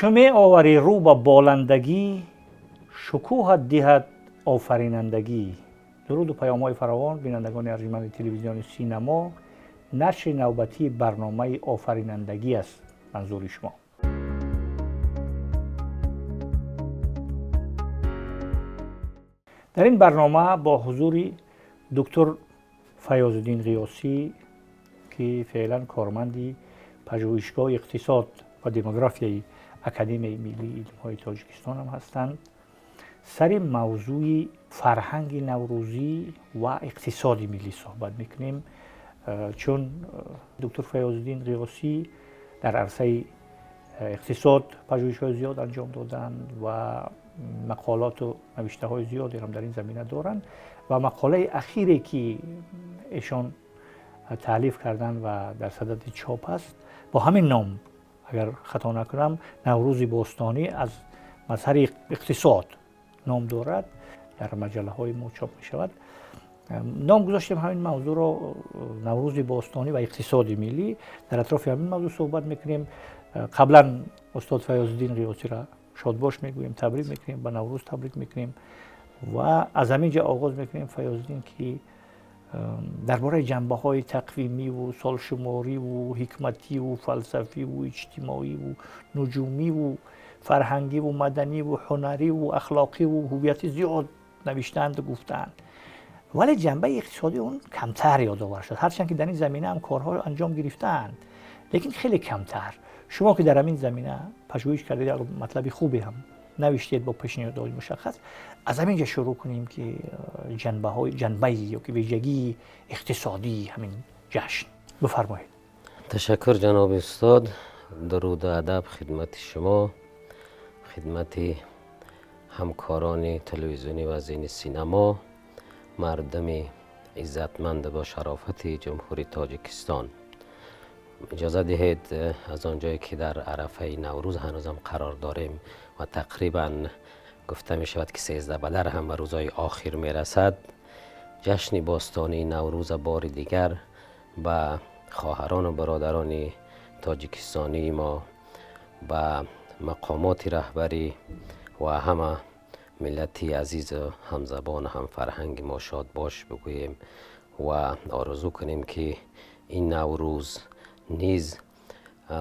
چو می آوری رو به بالندگی، شکوهت دهد آفرینندگی. درود و پیام‌های فراوان بینندگان ارجمند تلویزیون سینما. نشر نوبتی برنامه آفرینندگی است منظور شما. در این برنامه با حضور دکتر فیاض‌الدین قیاسی که فعلا کارمندی پژوهشگاه اقتصاد و دموگرافیای اکادمی ملی علم‌های تاجیکستان هم هستند، سر موضوع فرهنگ نوروزی و اقتصاد ملی صحبت میکنیم، چون دکتر فیاض‌الدین قیاسی در عرصه اقتصاد پژوهش‌های زیاد انجام دادند و مقالات و نوشته‌های زیادی هم در این زمینه دارند و مقاله اخیری که ایشان تألیف کردن و در صدد چاپ است با همین نام، اگر خطا نکنم، نوروز باستانی از مظهر اقتصاد نام دارد، در مجله های ما چاپ می شود. نام گذاشتیم همین موضوع را نوروز باستانی و اقتصاد ملی. در اطراف همین موضوع صحبت میکنیم. قبلا استاد فیاض‌الدین قیاسی را شادباش میگوییم، تبریک میکنیم، به نوروز تبریک میکنیم و از همینجا آغاز میکنیم فیاض‌الدین که درباره جنبه‌های تقویمی و سالشماری و حکمتی و فلسفی و اجتماعی و نجومی و فرهنگی و مدنی و هنری و اخلاقی و هویتی زیاد نوشتند و گفتند، ولی جنبه اقتصادی اون کمتر یادآور شد، هرچند که در این زمینه هم کارها انجام گرفتند، لیکن خیلی کمتر. شما که در همین زمینه پژوهش کردید، مطلبی خوبی هم نوشتید با پیشنهادهای مشخص، از همینجا شروع کنیم که جنبه یا که ویژگی اقتصادی همین جشن بفرمایید. تشکر جناب استاد. درود و ادب خدمت شما، خدمت همکاران تلویزیونی و زین سینما، مردم عزتمند با شرافت جمهوری تاجیکستان. اجازه دهید از آنجایی که در عرفه نوروز هنوزم قرار داریم و تقریبا گفته می شود که 13 بدر هم به روزهای آخر می رسد، جشن باستانی نوروز بار دیگر به خواهران و برادران تاجیکستانی ما، به مقامات رهبری و همه ملتی عزیز و همزبان هم فرهنگ ما شاد باش بگوییم و آرزو کنیم که این نوروز نیز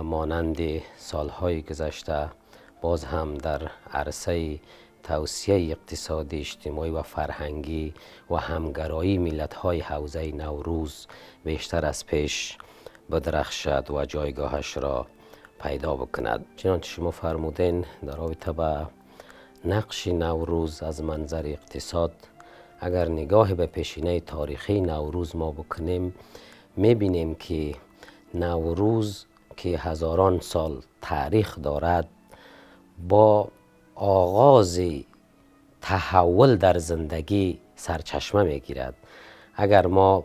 مانند سالهای گذشته باز هم در عرصه توسعه اقتصادی، اجتماعی و فرهنگی و همگرایی ملت‌های حوزه نوروز بیشتر از پیش بدرخشد و جایگاهش را پیدا بکند. چنانچه شما فرمودین در رابطه با نقش نوروز از منظر اقتصاد، اگر نگاه به پیشینه تاریخی نوروز ما بکنیم، می‌بینیم که نوروز که هزاران سال تاریخ دارد با آغاز تحول در زندگی سرچشمه میگیرد. اگر ما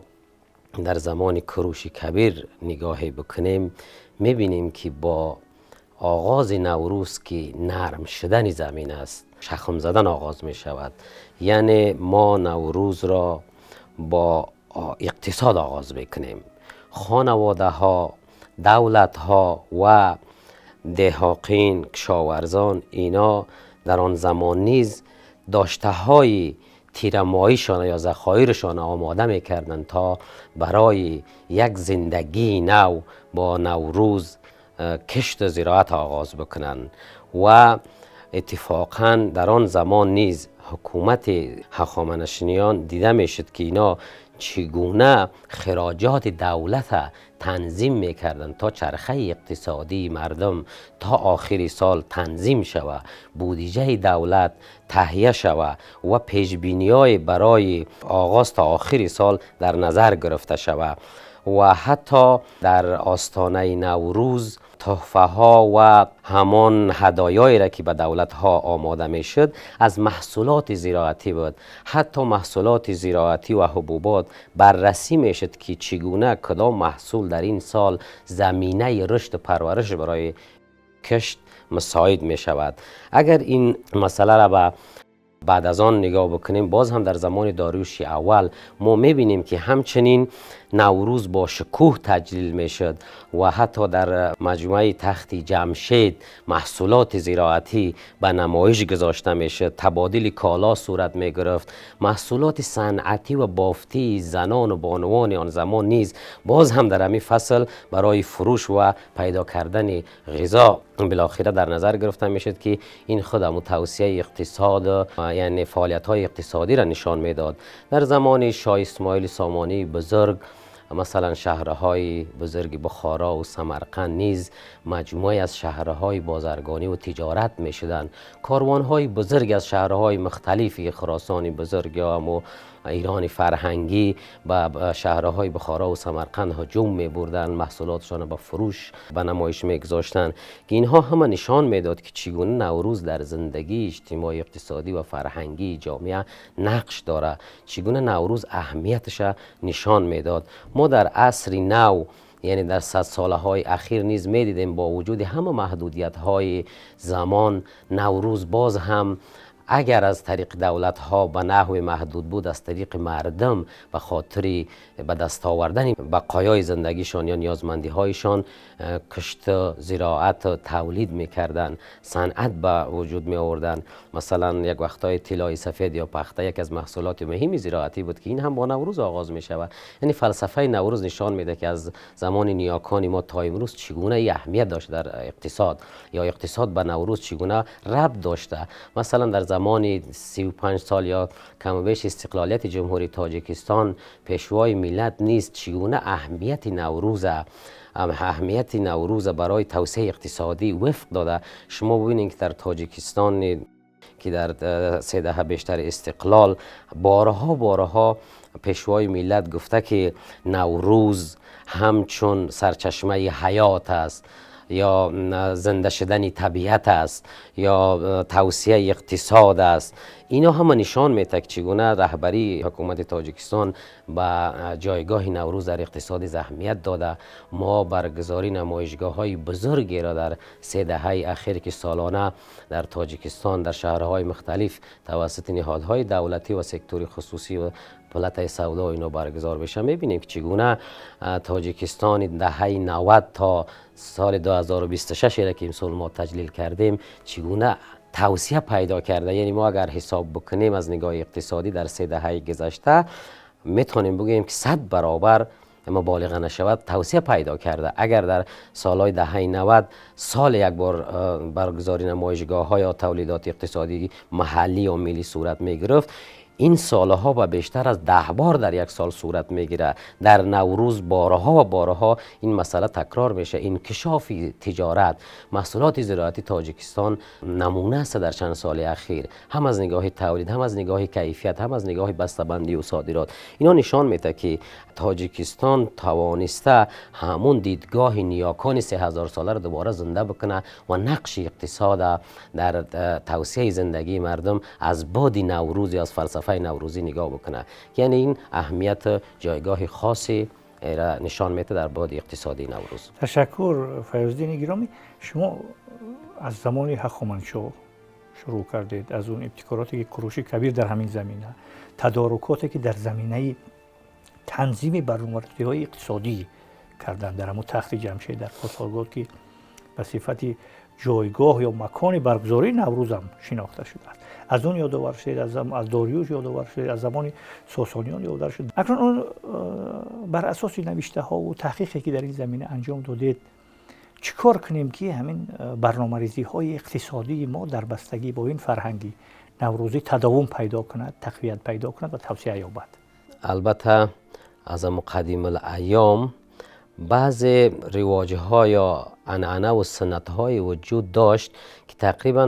در زمان کوروش کبیر نگاهی بکنیم، میبینیم که با آغاز نوروز که نرم شدن زمین است، شخم زدن آغاز می شود. یعنی ما نوروز را با اقتصاد آغاز میکنیم. خانواده ها، دولت ها و دهاقین، کشاورزان، اینا در آن زمان نیز داشته های تیرماییشان یا ذخایرشان آماده میکردند تا برای یک زندگی نو با نوروز کشت زراعت آغاز بکنند و اتفاقا در آن زمان نیز حکومت هخامنشیان دیده میشد که اینا چگونه خراجات دولت تنظیم میکردند تا چرخه اقتصادی مردم تا آخر سال تنظیم شود، بودجه دولت تهیه شود و پیشبینی‌های برای آغاز تا آخر سال در نظر گرفته شود و حتی در آستانه نوروز تحفه ها و همان هدایایی را که به دولت ها آماده می شد از محصولات زراعتی بود. حتی محصولات زراعتی و حبوبات بررسی می شد که چگونه کدام محصول در این سال زمینه رشد و پرورش برای کشت مساعد می شود. اگر این مسئله را به بعد از آن نگاه بکنیم، باز هم در زمان داریوش اول ما میبینیم که همچنین نوروز با شکوه تجلیل میشد و حتی در مجموعه تخت جمشید محصولات زراعتی به نمایش گذاشته میشد، تبادل کالا صورت میگرفت، محصولات صنعتی و بافتی زنان و بانوان آن زمان نیز باز هم در همین فصل برای فروش و پیدا کردن غذا بالاخره در نظر گرفته میشد که این خود توسعه اقتصاد یعنی فعالیت های اقتصادی را نشان میداد. در زمان شاه اسماعیل سامانی بزرگ مثلا شهرهای بزرگ بخارا و سمرقند نیز مجموعه از شهرهای بازرگانی و تجارت می شدند. کاروانهای بزرگ از شهرهای مختلفی خراسان بزرگ یا ایران فرهنگی به شهرهای بخارا و سمرقند هجوم می بردند، محصولاتشان به فروش به نمایش می گذاشتند که اینها همه نشان میداد که چگونه نوروز در زندگی اجتماعی اقتصادی و فرهنگی جامعه نقش داره، چگونه نوروز اهمیتش نشان میداد. ما در عصر نو یعنی در 100 سالهای اخیر نیز میدیدیم با وجود همه محدودیت های زمان، نوروز باز هم اگر از طریق دولت ها به نحو محدود بود، از طریق مردم به خاطر به دست آوردن بقایای زندگیشان یا نیازمندی هایشان کشت، زراعت تولید میکردن، صنعت به وجود می آوردن. مثلا یک وقتای طلای سفید یا پخته یک از محصولات مهم زراعتی بود که این هم با نوروز آغاز می شود. یعنی فلسفه نوروز نشان میده که از زمان نیاکان ما تا امروز چگونه اهمیت داشت در اقتصاد یا اقتصاد به نوروز چگونه ربط داشته. مثلا در زمان 35 سال یا کم و بیش استقلالیت جمهوری تاجیکستان پیشوای ملت نیست چگونه اهمیت نوروز برای توسعه اقتصادی وفق داده. شما ببینید که در تاجیکستان که در 3 دهه بیشتر استقلال بارها پیشوای ملت گفته که نوروز همچون سرچشمه حیات است یا زنده شدن طبیعت است یا توسعه اقتصاد است. اینا همه نشان میده که چگونه رهبری حکومت تاجیکستان به جایگاه نوروز در اقتصاد اهمیت داده. ما برگزاری نمایشگاه های بزرگی را در 3 دهه اخیر که سالانه در تاجیکستان در شهرهای مختلف توسط نهادهای دولتی و سکتور خصوصی و پلت سودا و اینا برگزار بشه، میبینیم که چگونه تاجیکستان دهه 90 تا سال 2026 را که امسال ما تجلیل کردیم چگونه توسعه پیدا کرده. یعنی ما اگر حساب بکنیم از نگاه اقتصادی در 3 دهه گذشته میتونیم بگیم که 100 برابر مبالغه نشود توسعه پیدا کرده. اگر در سالهای دهه 90 سال یک بار برگزاری نمایشگاه ها یا تولیدات اقتصادی محلی و ملی صورت می گرفت، این سالها و بیشتر از 10 بار در یک سال صورت میگیره. در نوروز بارها این مسئله تکرار میشه. انکشاف تجارت، محصولات زراعتی تاجیکستان نمونه است در چند سال اخیر، هم از نگاه تولید، هم از نگاه کیفیت، هم از نگاه بسته‌بندی و صادرات. اینا نشان میده که تاجیکستان توانسته همون دیدگاه نیاکان 3000 ساله را دوباره زنده بکنه و نقش اقتصاد در توسعه زندگی مردم از بعد نوروز از فلسفه نوروزی نگاه بکنه. یعنی این اهمیت جایگاه خاصی را نشان میده در بعد اقتصادی نوروز. تشکر فیض‌الدین گرامی. شما از زمان هخامنشی شروع کردید، از اون ابتکاراتی که کوروش کبیر در همین زمینه، تدارکاتی که در زمینه تنظیم برنامه‌ریزی‌های اقتصادی کردن در همون تخت جمشید در پاسارگاد که به صفت جایگاه یا مکان برگزاری نوروز هم شناخته شده است. از اون یادآور شد، از داریوش یادآور شد، از زمان ساسانیان یادآور شد. اکنون اون بر اساس نوشته ها و تحقیقی که در این زمینه انجام دادید چیکار کنیم که همین برنامه‌ریزی های اقتصادی ما در بستگی با این فرهنگی نوروزی تداوم پیدا کند، تقویت پیدا کند و توسعه یابد؟ البته از مقدم الایام بعض رواج‌ها یا عنعنه و سنت‌های وجود داشت که تقریباً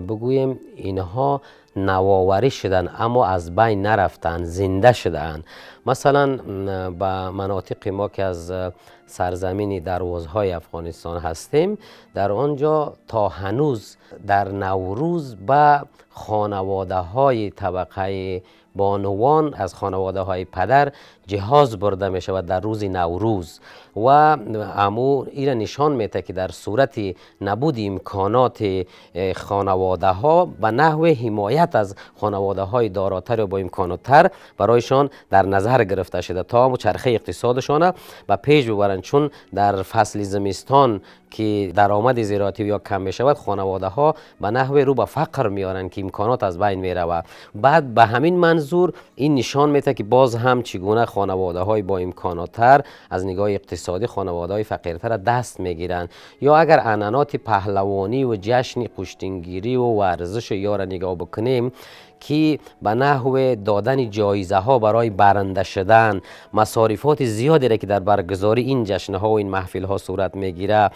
بگوییم اینها نوآوری شدن اما از بین نرفتن، زنده شدن. مثلا به مناطق ما که از سرزمین دروازهای افغانستان هستیم، در آنجا تا هنوز در نوروز به خانواده های طبقه بانوان از خانواده های پدر جهاز برده می شود در روز نوروز و امو این نشان میده که در صورت نبود امکانات خانواده ها به نحو حمایت از خانواده های داراتر و با امکاناتر برایشان در نظر گرفته شده تا همو چرخه اقتصادشان به پیش ببرند، چون در فصل زمستان که درآمد زراعتی یا کم می شود خانواده ها به نحو رو به فقر میارن که امکانات از بین می رود. بعد به همین منظور این نشان میده که باز هم چگونه خانواده های با امکاناتر از نگاه اقتصادی خانواده های فقیرتر دست میگیرند. یا اگر عنعنات پهلوانی و جشن کشتیگیری و ورزش یا را نگاه بکنیم که به نحو دادن جایزه ها برای برنده شدن، مصارفات زیادی را که در برگزاری این جشن ها و این محفل ها صورت میگیره،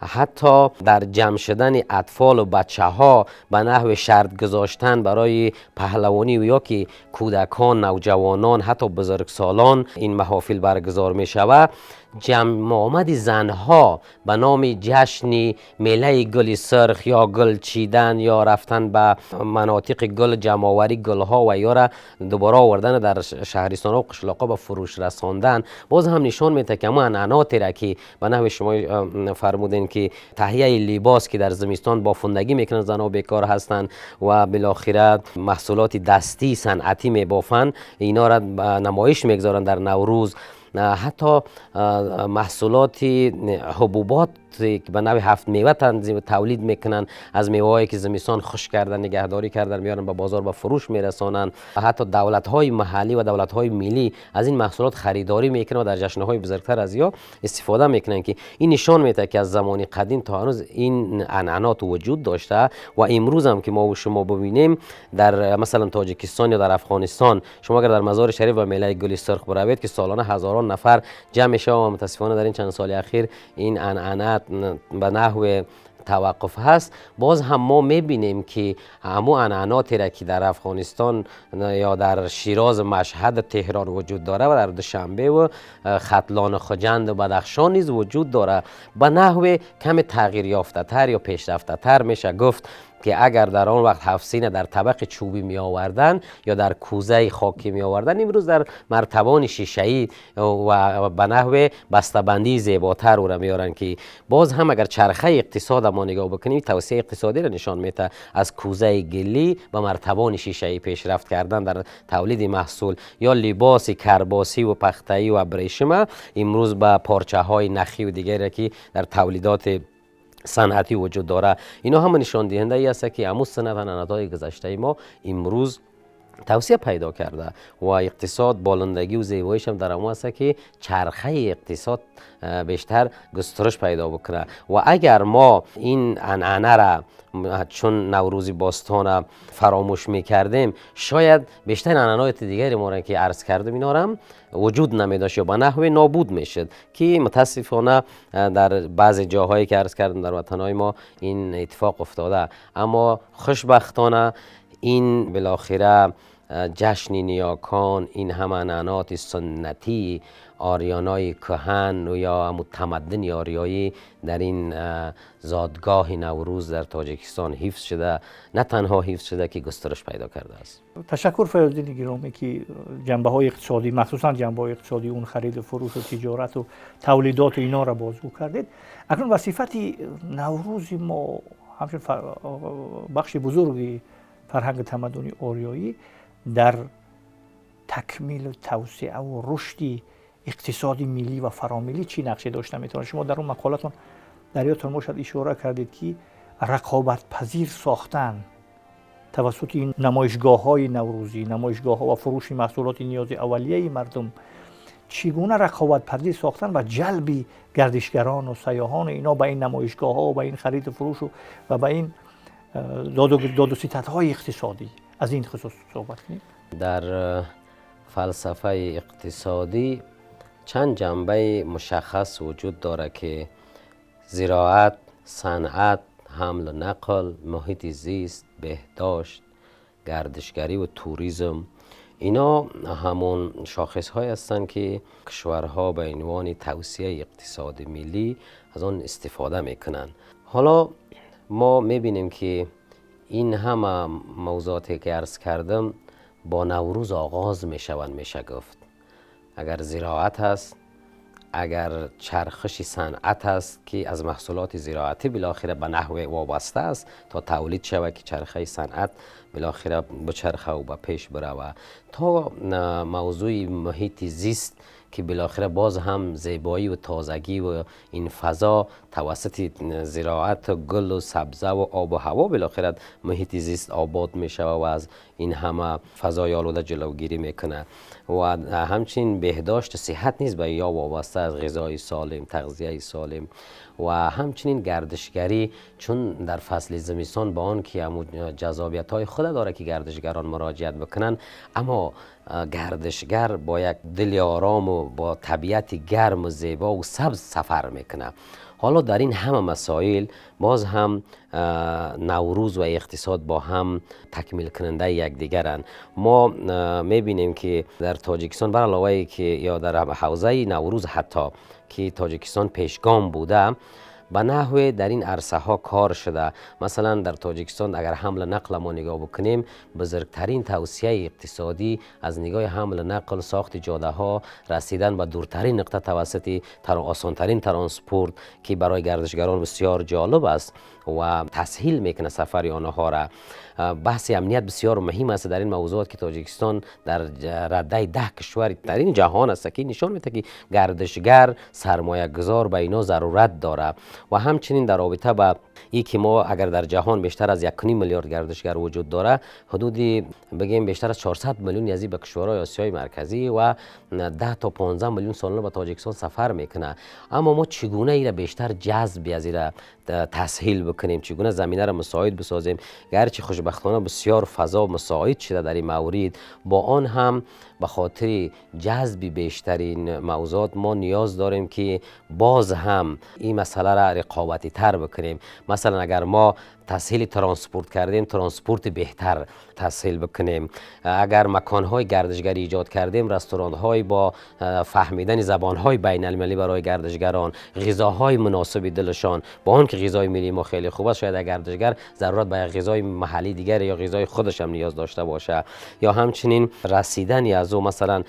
حتی در جمع شدن اطفال و بچه ها به نحو شرط گذاشتن برای پهلوانی و یا که کودکان، نوجوانان، حتی بزرگسالان این محافل برگزار می شود، جمع آمد زنها به نام جشن میله گل سرخ یا گل چیدن یا رفتن به مناطق گل جمعآوری گلها و یا را دوباره آوردن در شهرستان و قشلاقا به فروش رساندن، باز هم نشان میده که اما عنعناتی را که به نحو شما فرمودین که تهیه لباس که در زمستان بافندگی میکنن زنها بیکار هستند و بالاخره محصولات دستی صنعتی میبافند، اینا را نمایش میگذارن در نوروز. حتی محصولات حبوبات که به نوع هفت میوه تولید میکنن، از میوه‌هایی که زمستان خشک کردن نگهداری کردن میارن به بازار به فروش میرسانن. حتی دولت‌های محلی و دولت‌های ملی از این محصولات خریداری میکنن و در جشن‌های بزرگتر از یا استفاده میکنن که این نشان میده که از زمان قدیم تا هنوز این عنعنات وجود داشته و امروز هم که ما و شما ببینیم در مثلا تاجیکستان یا در افغانستان، شما اگر در مزار شریف و میله گل سرخ بروید که سالانه هزاران نفر جمع میشه و متاسفانه در این چند سال اخیر این عنعنات به نحو توقف هست، باز هم ما میبینیم که همو عنعناتی را که در افغانستان یا در شیراز، مشهد، تهران وجود داره و در دوشنبه و ختلان خجند و بدخشان نیز وجود داره، به نحو کم تغییر یافته تر یا پیشرفته تر میشه گفت که اگر در آن وقت 7 سینه در طبق چوبی می آوردن یا در کوزه خاکی می آوردن، امروز در مرتبان شیشه‌ای و به نحو بسته‌بندی زیباتر او را میارن که باز هم اگر چرخه اقتصاد ما نگاه بکنیم توسعه اقتصادی را نشان میده. از کوزه گلی به مرتبان شیشه‌ای پیشرفت کردن در تولید محصول، یا لباس کرباسی و پخته‌ای و ابریشم امروز به پارچه های نخی و دیگری که در تولیدات صنعتی وجود داره. اینا هم نشان دهنده ای است که همون صنعت عنعنات‌های گذشته ما امروز توسعه پیدا کرده و اقتصاد بالندگی و زیباییش هم در همون است که چرخه اقتصاد بیشتر گسترش پیدا بکنه. و اگر ما این عنعنه را چون نوروزی باستان فراموش میکردیم، شاید بیشتر عنعنات دیگری ما را که عرض کردم اینا هم وجود نمیداشت یا به نحو نابود میشد که متاسفانه در بعضی جاهایی که عرض کردم در وطنهای ما این اتفاق افتاده. اما خوشبختانه این بالاخره جشن نیاکان، این همه عنعنات سنتی آریانای کهن و یا متمدن آریایی در این زادگاه نوروز در تاجیکستان حفظ شده، نه تنها حفظ شده که گسترش پیدا کرده است. تشکر فیاض‌الدین گرامی که جنبه‌های اقتصادی، مخصوصا جنبه‌های اقتصادی اون خرید و فروش و تجارت و تولیدات و اینا را بازگو کردید. اکنون وظیفت نوروز ما همچون بخش بزرگی فرهنگ تمدنی آریایی در تکمیل و توسعه و رشد اقتصادی ملی و فراملی چی نقشه داشته میتونه؟ شما در اون مقالتون در یادتون باشد اشاره کردید که رقابت پذیر ساختن توسط این نمایشگاه‌های نوروزی، نمایشگاه‌ها و فروش محصولات نیاز اولیه مردم، چگونه رقابت پذیر ساختن و جلب گردشگران و سیاحان اینا به این نمایشگاه‌ها و به این خرید و فروش و به این داد و ستدهای اقتصادی، از این خصوص صحبت کنید. در فلسفه اقتصادی چند جنبه مشخص وجود داره که زراعت، صنعت، حمل و نقل، محیط زیست، بهداشت، گردشگری و توریسم. اینا همون شاخص های هستند که کشورها به عنوان توسعه اقتصاد ملی از آن استفاده میکنن. حالا ما میبینیم که این همه موضوعاتی که عرض کردم با نوروز آغاز میشوند. میشه گفت اگر زراعت هست، اگر چرخش صنعت است که از محصولات زراعتی بالاخره به نحو وابسته است تا تولید شود که چرخه صنعت بالاخره بچرخه و به پیش بره، تا موضوع محیط زیست که بالاخره باز هم زیبایی و تازگی و این فضا توسط زراعت گل و سبزه و آب و هوا بالاخره محیط زیست آباد میشه و از این همه فضای آلوده جلوگیری میکنه و همچنین بهداشت صحت نیز به یا وابسته از غذای سالم، تغذیه سالم و همچنین گردشگری، چون در فصل زمستان با آن که جذابیت های خود داره که گردشگران مراجعت بکنن، اما گردشگر با یک دل آرام و با طبیعت گرم و زیبا و سبز سفر میکنه. حالا در این همه مسائل باز هم نوروز و اقتصاد با هم تکمیل کننده یکدیگرند. ما میبینیم که در تاجیکستان بر علاوه که یا در حوزه نوروز حتی که تاجیکستان پیشگام بوده، به نحوه در این عرصه ها کار شده. مثلا در تاجیکستان اگر حمل نقل ما نگاه بکنیم، بزرگترین توسعه اقتصادی از نگاه حمل نقل، ساخت جاده ها، رسیدن به دورترین نقطه توسط آسانترین ترانسپورت که برای گردشگران بسیار جالب است و تسهیل میکنه سفر آنها را. بحث امنیت بسیار مهم است در این موضوعات که تاجیکستان در رده 10 کشور در این جهان است که نشان میده که گردشگر سرمایه گذار به اینا ضرورت داره و همچنین در رابطه با این که ما اگر در جهان بیشتر از 1.5 میلیارد گردشگر وجود داره، حدودی بگیم بیشتر از 400 میلیون یزی به کشورهای آسیای مرکزی و 10 تا 15 میلیون سالانه به تاجیکستان سفر میکنه. اما ما چگونه ای را بیشتر جذب از این را تسهیل بکنیم، چگونه زمینه را مساعد بسازیم؟ گرچه خوشبختانه بسیار فضا مساعد شده در این مورد، با آن هم به خاطر جذب بیشترین موضوعات ما نیاز داریم که باز هم این مسئله را رقابتی تر بکنیم. مثلا اگر ما تسهیل ترانسپورت کردیم، ترانسپورت بهتر تسهیل بکنیم. اگر مکانهای گردشگری ایجاد کردیم، رستوران‌های با فهمیدن زبان‌های بین المللی برای گردشگران، غذاهای مناسب دلشان، با آن که غذای ملی ما خیلی خوب است، شاید گردشگر ضرورت به غذای محلی دیگر یا غذای خودش هم نیاز داشته باشه. یا همچنین رسیدن از او مثلا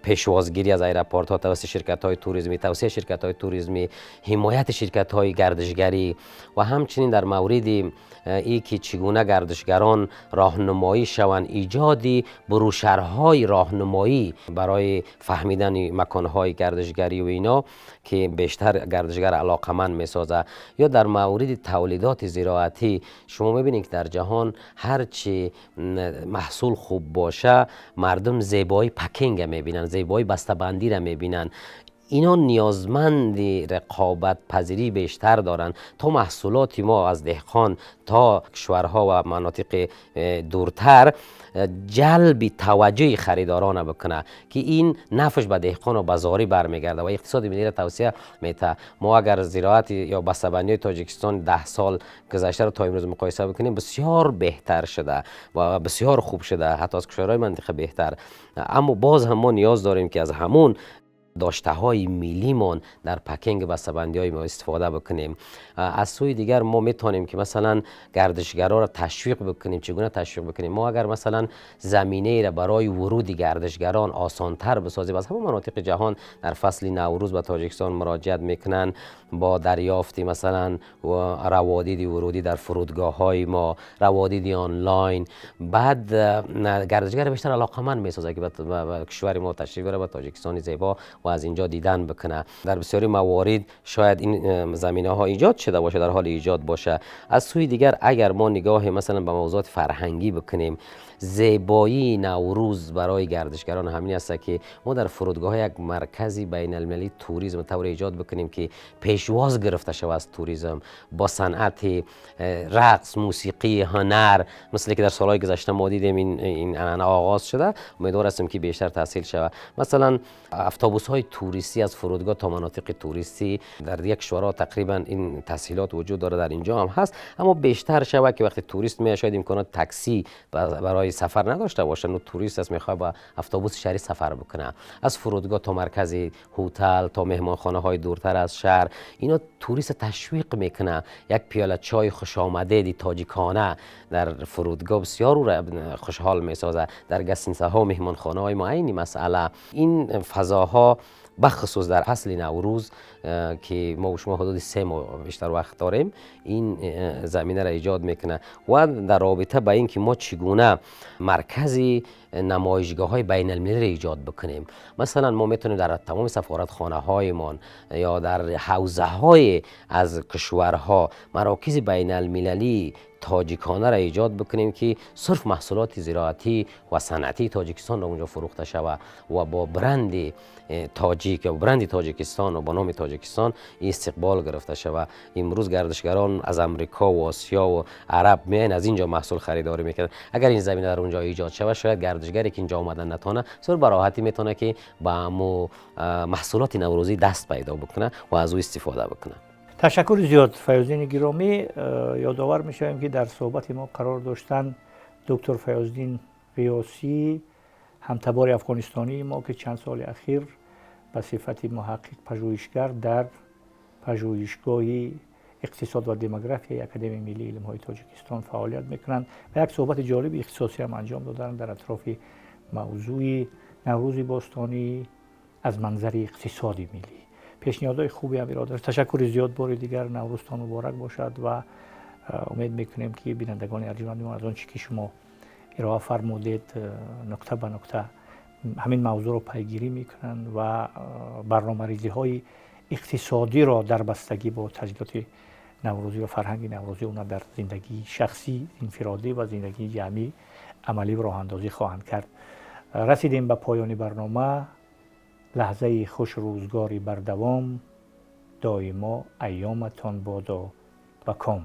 پیشوازگیری از ایرپورت ها توسط شرکت های توریسمی، توسعه شرکت های توریسمی، حمایت شرکت های گردشگری و همچنین در مورد ای که چگونه گردشگران راهنمایی شوند، ایجادی بروشرهای راهنمایی برای فهمیدن مکانهای گردشگری و اینا که بیشتر گردشگر علاقمند میسازه. یا در مورد تولیدات زراعتی شما میبینید که در جهان هرچی محصول خوب باشه، مردم زیبایی پکینگ میبینن، زیبایی بسته‌بندی را میبینن. اینا نیازمند رقابت پذیری بیشتر دارن تا محصولات ما از دهقان تا کشورها و مناطق دورتر جلب توجه خریداران بکنه که این نفعش به دهقان و بازاری برمیگرده و اقتصاد ملی را توسعه میده. ما اگر زراعت یا بسته‌بندی تاجیکستان 10 سال گذشته رو تا امروز مقایسه بکنیم، بسیار بهتر شده و بسیار خوب شده، حتی از کشورهای منطقه بهتر. اما باز هم ما نیاز داریم که از همون داشته های میلیمون در پکینگ بسته‌بندی های ما استفاده بکنیم. از سوی دیگر ما میتونیم که مثلا گردشگرا را تشویق بکنیم. چگونه تشویق بکنیم؟ ما اگر مثلا زمینه را برای ورود گردشگران آسانتر بسازیم، از همه مناطق جهان در فصل نوروز به تاجیکستان مراجعت میکنن با دریافت مثلا روادید ورودی در فرودگاه های ما، روادید آنلاین، بعد گردشگر بیشتر علاقمند میسازه که به کشور ما تشریف بره، به تاجیکستان زیبا و از اینجا دیدن بکنه. در بسیاری موارد شاید این زمینه ها ایجاد شده باشه، در حال ایجاد باشه. از سوی دیگر اگر ما نگاه مثلا به موضوعات فرهنگی بکنیم، زیبایی نوروز برای گردشگران همین است که ما در فرودگاه یک مرکزی بین المللی توریسم طور ایجاد بکنیم که پیشواز گرفته شود از توریسم، با صنعت رقص، موسیقی، هنر، مثل که در سالهای گذشته ما دیدیم این آغاز شده. امیدوار هستم که بیشتر تحصیل شود. مثلا اتوبوس های توریستی از فرودگاه تا مناطق توریستی در یک کشورها تقریبا این تسهیلات وجود داره، در اینجا هم هست، اما بیشتر شود که وقتی توریست میاد شاید امکانات تاکسی برای سفر نداشته باشه، نو توریست است میخواد با اتوبوس شهری سفر بکنه. از فرودگاه تا مرکز هتل تا مهمانخانه های دورتر از شهر، اینا توریست تشویق میکنه. یک پیاله چای خوش آمده دی تاجیکانه در فرودگاه بسیار او را خوشحال میسازه. در گستینسه ها و مهمانخانه های ما این مسئله، این فضاها بخصوص در فصل نوروز که ما و شما حدود 3 ماه بیشتر وقت داریم، این زمینه را ایجاد میکنه. و در رابطه با اینکه ما چگونه مرکزی نمایشگاه های بین المللی را ایجاد بکنیم، مثلا ما میتونیم در تمام سفارتخانه هایمان یا در حوزه های از کشورها مراکز بین المللی تاجیکانه را ایجاد بکنیم که صرف محصولات زراعتی و صنعتی تاجیکستان را اونجا فروخته شود و با برند تاجیک و برند تاجیکستان و با نام تاجیکستان استقبال گرفته شود. امروز گردشگران از امریکا و آسیا و عرب میان از اینجا محصول خریداری میکنن. اگر این زمینه در اونجا ایجاد شود، شاید گردشگری که اینجا اومدن نتونه صرف به راحتی میتونه که با محصولات نوروزی دست پیدا بکنه و از او استفاده بکنه. تشکر زیاد فیاض‌الدین گرامی. یادآور میشویم که در صحبت ما قرار داشتن دکتر فیاض‌الدین غیاثی، همتبار افغانستانی ما که چند سال اخیر به صفت محقق پژوهشگر در پژوهشگاه اقتصاد و دموگرافی اکادمی ملی علم‌های تاجیکستان فعالیت میکنند و یک صحبت جالب اختصاصی هم انجام دادن در اطراف موضوع نوروز باستانی از منظر اقتصادی ملی. پیشنهادهای خوبی هم ارائه داشت. تشکر زیاد. بار دیگر نوروزتان مبارک باشد و امید میکنیم که بینندگان ارجمند ما از آنچه که شما ارائه فرمودید نکته به نکته همین موضوع رو پیگیری میکنند و برنامه‌ریزی های اقتصادی را در بستگی با تجلیات نوروزی و فرهنگ نوروزی اونا در زندگی شخصی، انفرادی و زندگی جمعی عملی و راه اندازی خواهند کرد. رسیدیم به پایان برنامه. لحظه خوش روزگاری بر دوام، دائما ایامتان بادا و کام.